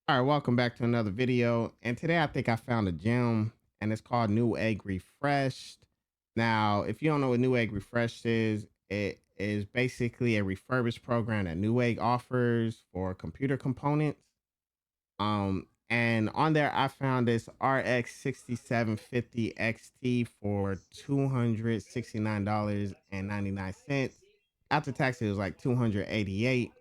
All right, welcome back to another video. And today I think I found a gem and it's called Newegg Refreshed. Now, if you don't know what Newegg Refreshed is, it is basically a refurbished program that Newegg offers for computer components. And on there I found this RX 6750 XT for $269.99. After tax, it was like 288.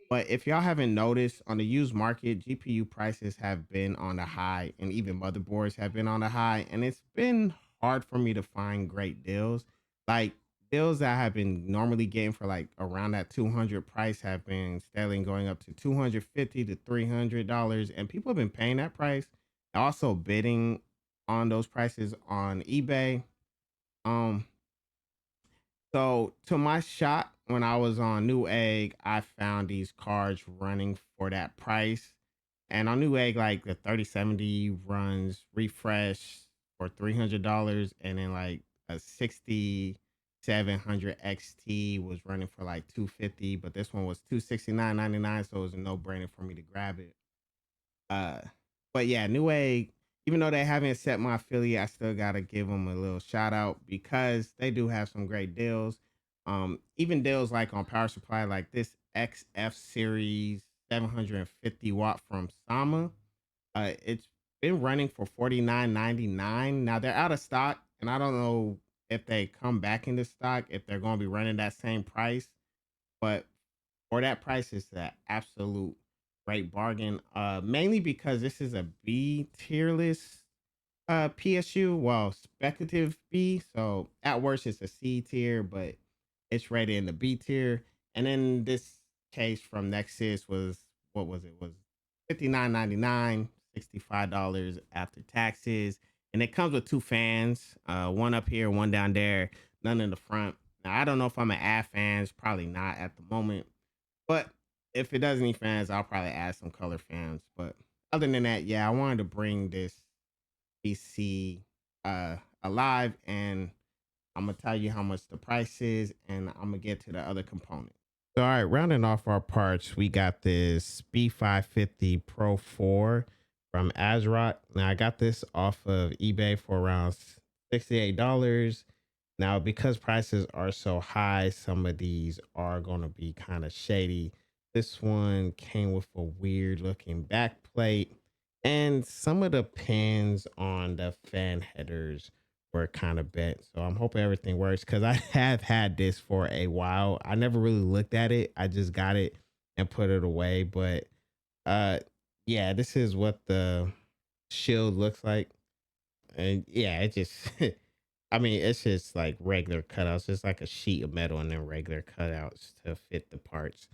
But if y'all haven't noticed, on the used market, GPU prices have been on the high, and even motherboards have been on the high, and it's been hard for me to find great deals. Like deals that I have been normally getting for like around that 200 price have been steadily going up to 250 to $300, and people have been paying that price. Also bidding on those prices on eBay. Um, so to my shot, when I was on Newegg, I found these cards running for that price. And on Newegg, like the 3070 runs refresh for $300, and then like a 6700 XT was running for like 250, but this one was 269.99, so it was a no-brainer for me to grab it. Uh, but yeah, Newegg, even though they haven't set my affiliate, I still gotta give them a little shout out because they do have some great deals. Even deals like on power supply, like this XF series 750 watt from Sama. It's been running for 49.99. Now they're out of stock, and I don't know if they come back into stock if they're going to be running that same price. But for that price, it's an absolute great bargain. Mainly because this is a B tier list PSU, well, speculative B. So at worst, it's a C tier, but it's rated in the B tier. And then this case from Nexus was, what was it? Was 59.99, $65 after taxes, and it comes with two fans, one up here, one down there, none in the front. Now I don't know if I'm gonna add fans, probably not at the moment, but if it does need fans, I'll probably add some color fans. But other than that, yeah, I wanted to bring this PC alive, and I'm gonna tell you how much the price is, and I'm gonna get to the other components. So, all right, rounding off our parts, we got this B550 Pro 4 from Azrock. Now, I got this off of eBay for around $68. Now, because prices are so high, some of these are going to be kind of shady. This one came with a weird looking back plate, and some of the pins on the fan headers were kind of bent. So I'm hoping everything works because I have had this for a while. I never really looked at it. I just got it and put it away. But uh yeah, this is what the shield looks like. And yeah, it just I mean, it's just like regular cutouts, just like a sheet of metal and then regular cutouts to fit the parts.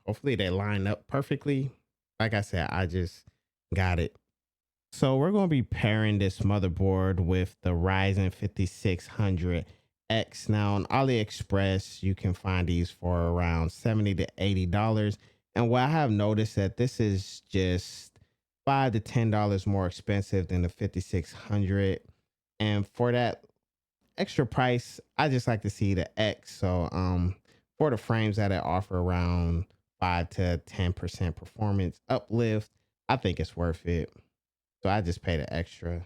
Hopefully they line up perfectly. Like I said, I just got it. So we're going to be pairing this motherboard with the Ryzen 5600X. Now on AliExpress, you can find these for around $70 to $80. And what I have noticed that this is just $5 to $10 more expensive than the 5600. And for that extra price, I just like to see the X. So for the frames that it offer around 5 to 10% performance uplift, I think it's worth it. So I just paid the extra.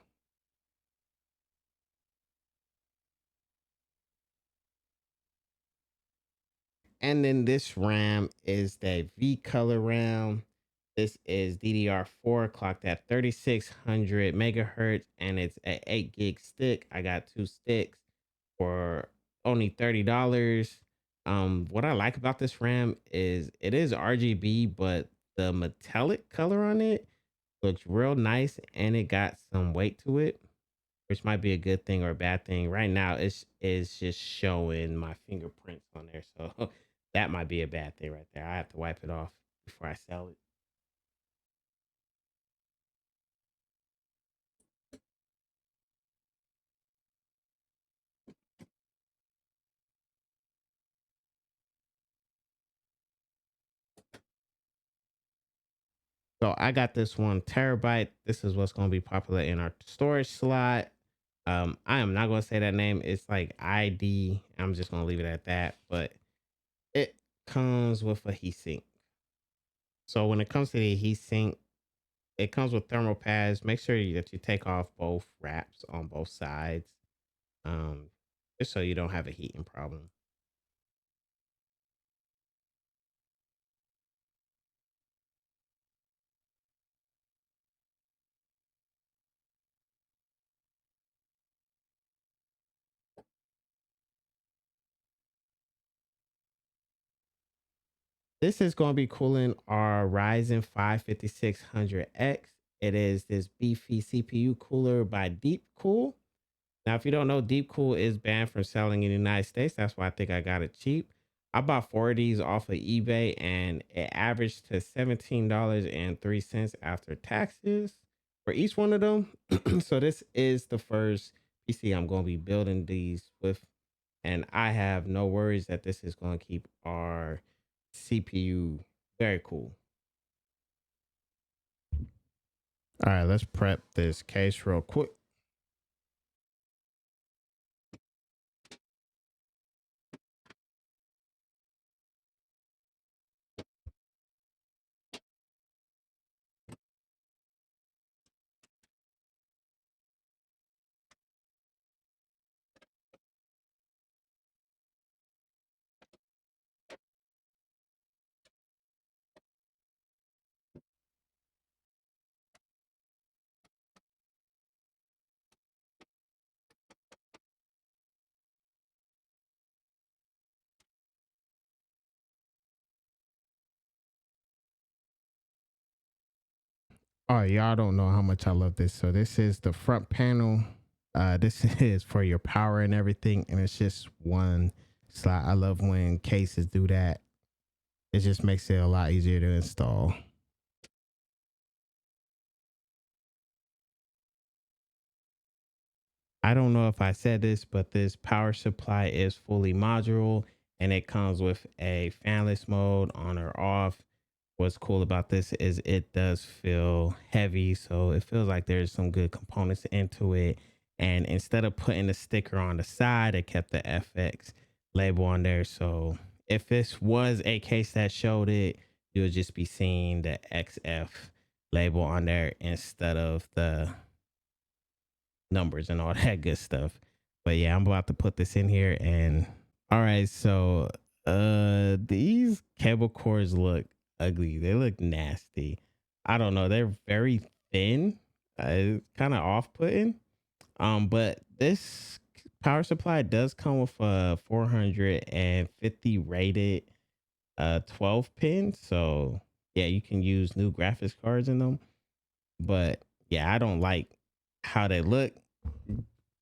And then this RAM is the V color RAM. This is DDR4 clocked at 3600 megahertz, and it's a 8 gig stick. I got two sticks for only $30. What I like about this RAM is it is RGB, but the metallic color on it looks real nice, and it got some weight to it, which might be a good thing or a bad thing. Right now, it's just showing my fingerprints on there, so that might be a bad thing right there. I have to wipe it off before I sell it. So I got this 1 terabyte. This is what's going to be popular in our storage slot. I am not going to say that name. It's like ID. I'm just going to leave it at that. But it comes with a heatsink. So when it comes to the heat sink, it comes with thermal pads. Make sure that you take off both wraps on both sides, um, just so you don't have a heating problem. This is going to be cooling our Ryzen 5 5600X. It is this beefy CPU cooler by Deep Cool. Now, if you don't know, Deep Cool is banned from selling in the United States. That's why I think I got it cheap. I bought 4 of these off of eBay and it averaged to $17.03 after taxes for each one of them. So this is the first PC I'm going to be building these with. And I have no worries that this is going to keep our CPU very cool. All right, let's prep this case real quick. Oh, y'all don't know how much I love this. So this is the front panel. This is for your power and everything, and it's just one slot. I love when cases do that. It just makes it a lot easier to install. I don't know if I said this, but this power supply is fully modular and it comes with a fanless mode on or off. What's cool about this is it does feel heavy, so it feels like there's some good components into it. And instead of putting the sticker on the side, it kept the FX label on there. So if this was a case that showed it, you would just be seeing the XF label on there instead of the numbers and all that good stuff. But yeah, I'm about to put this in here. And all right, so these cable cords look ugly. They look nasty. I don't know, they're very thin. It's kind of off-putting. But this power supply does come with a 450 rated 12 pin. So yeah, you can use new graphics cards in them. But yeah, I don't like how they look.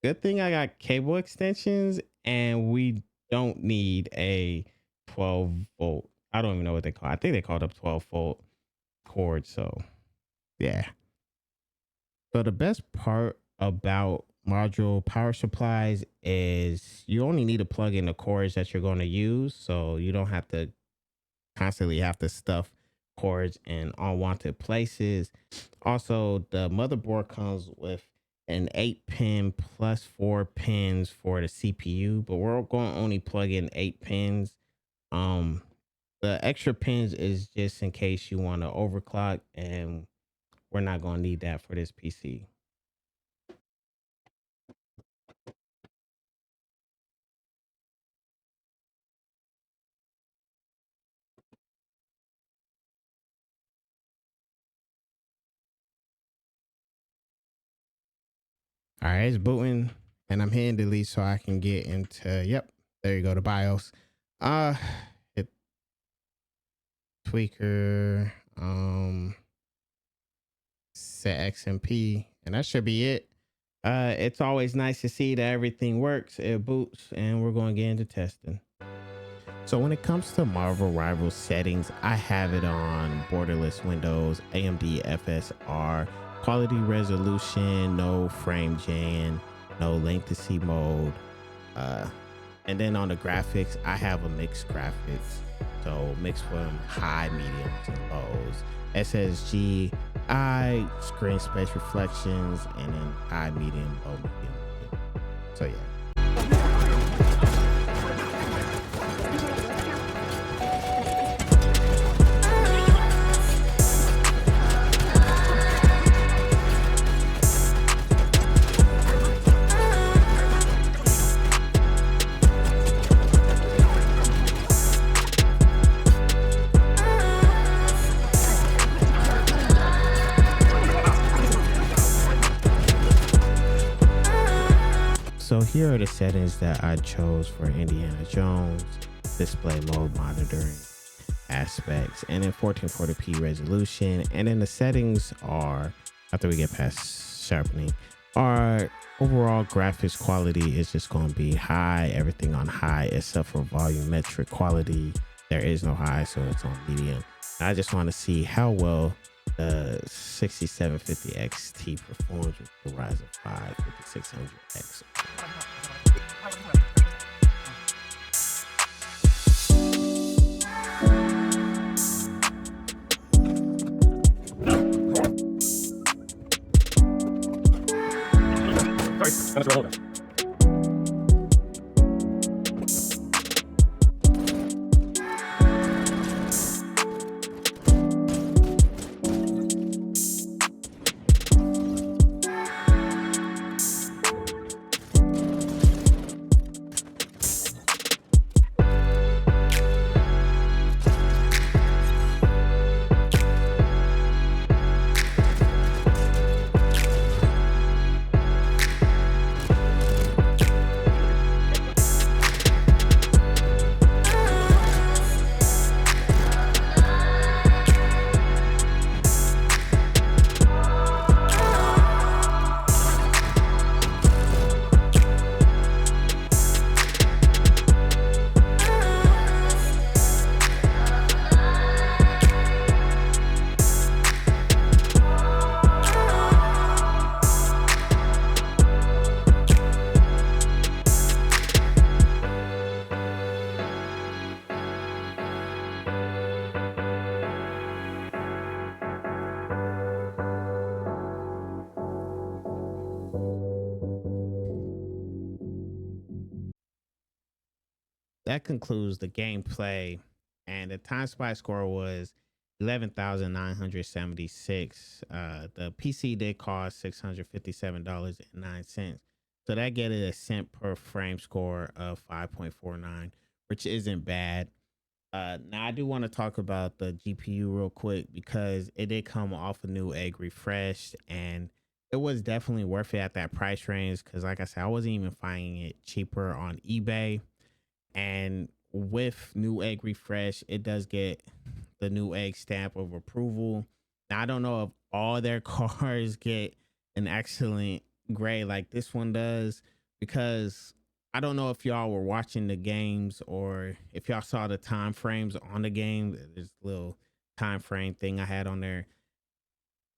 Good thing I got cable extensions and we don't need a 12 volt. I don't even know what they call it. I think they called up 12 volt cord. So yeah. So the best part about module power supplies is you only need to plug in the cords that you're going to use. So you don't have to constantly have to stuff cords in unwanted places. Also, the motherboard comes with an 8 pin plus 4 pins for the CPU, but we're going to only plug in 8 pins. Um, the extra pins is just in case you want to overclock, and we're not going to need that for this PC. All right, it's booting, and I'm hitting delete so I can get into. Yep, there you go, the BIOS. Hit tweaker. Set XMP, and that should be it. It's always nice to see that everything works. It boots, and we're going to get into testing. So when it comes to Marvel Rivals settings, I have it on borderless windows, AMD FSR, quality resolution, no frame gen, no latency mode. And then on the graphics, I have a mixed graphics. So mixed from high, medium to lows. SSG, screen space reflections, and then high, medium, low, medium. So yeah. here are the settings that I chose for Indiana Jones: display mode, monitoring aspects, and then 1440p resolution. And then the settings are, after we get past sharpening, our overall graphics quality is just going to be high, everything on high except for volumetric quality. There is no high, so it's on medium. I just want to see how well the 6750 XT performs with the Ryzen 5 5600X. Sorry, let's roll it. That concludes the gameplay, and the time spy score was 11,976. The PC did cost $657.09, so that get it a cent per frame score of 5.49, which isn't bad. Now I do want to talk about the GPU real quick because it did come off a NEWEGG refreshed, and it was definitely worth it at that price range. Because like I said, I wasn't even finding it cheaper on eBay. And with NEWEGG refresh, it does get the NEWEGG stamp of approval. Now I don't know if all their cars get an excellent grade like this one does, because I don't know if y'all were watching the games or if y'all saw the time frames on the game. There's a little time frame thing I had on there.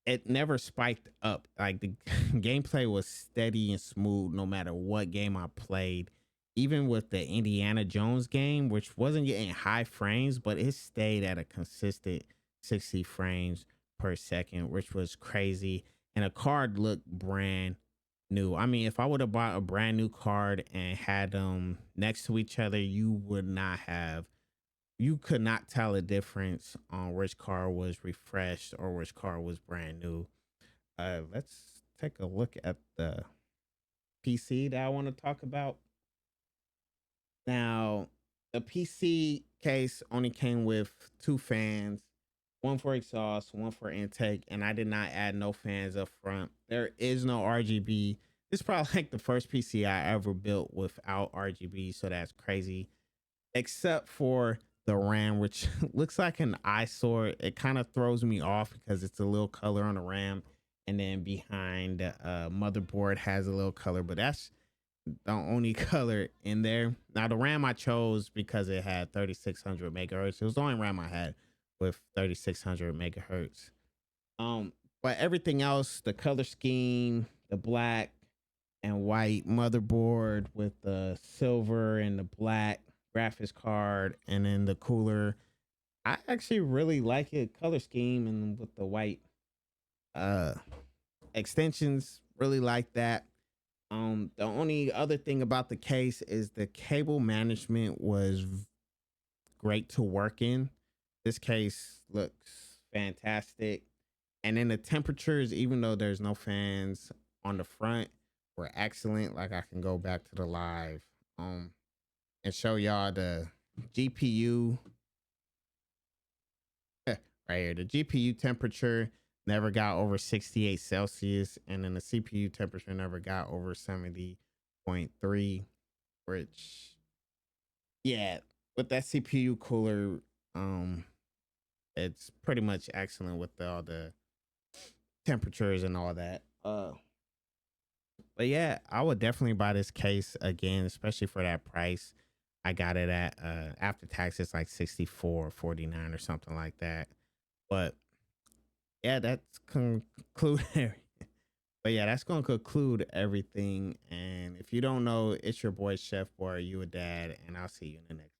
It never spiked up. Like the gameplay was steady and smooth no matter what game I played. Even with the Indiana Jones game, which wasn't getting high frames, but it stayed at a consistent 60 frames per second, which was crazy. And a card looked brand new. I mean, if I would have bought a brand new card and had them next to each other, you could not tell a difference on which car was refreshed or which car was brand new. Let's take a look at the PC that I want to talk about. Now, the PC case only came with two fans, one for exhaust, one for intake, and I did not add no fans up front. There is no RGB. This is probably like the first PC I ever built without RGB, so that's crazy. Except for the RAM, which looks like an eyesore. It kind of throws me off because it's a little color on the RAM, and then behind the motherboard has a little color, but that's the only color in there. Now the RAM I chose because it had 3600 megahertz. It was the only RAM I had with 3600 megahertz. But everything else, the color scheme, the black and white motherboard with the silver and the black graphics card, and then the cooler, I actually really like it color scheme, and with the white extensions, really like that. The only other thing about the case is the cable management was great to work in. This case looks fantastic. And then the temperatures, even though there's no fans on the front, were excellent. Like I can go back to the live and show y'all the GPU right here. The GPU temperature never got over 68 Celsius, and then the CPU temperature never got over 74 6.3, which yeah, with that CPU cooler, um, it's pretty much excellent with all the temperatures and all that. But yeah, I would definitely buy this case again, especially for that price. I got it at after taxes like 64.49 or something like that. But yeah, that's conclude. But yeah, that's gonna conclude everything. And if you don't know, it's your boy Chef Boy, you a dad, and I'll see you in the next.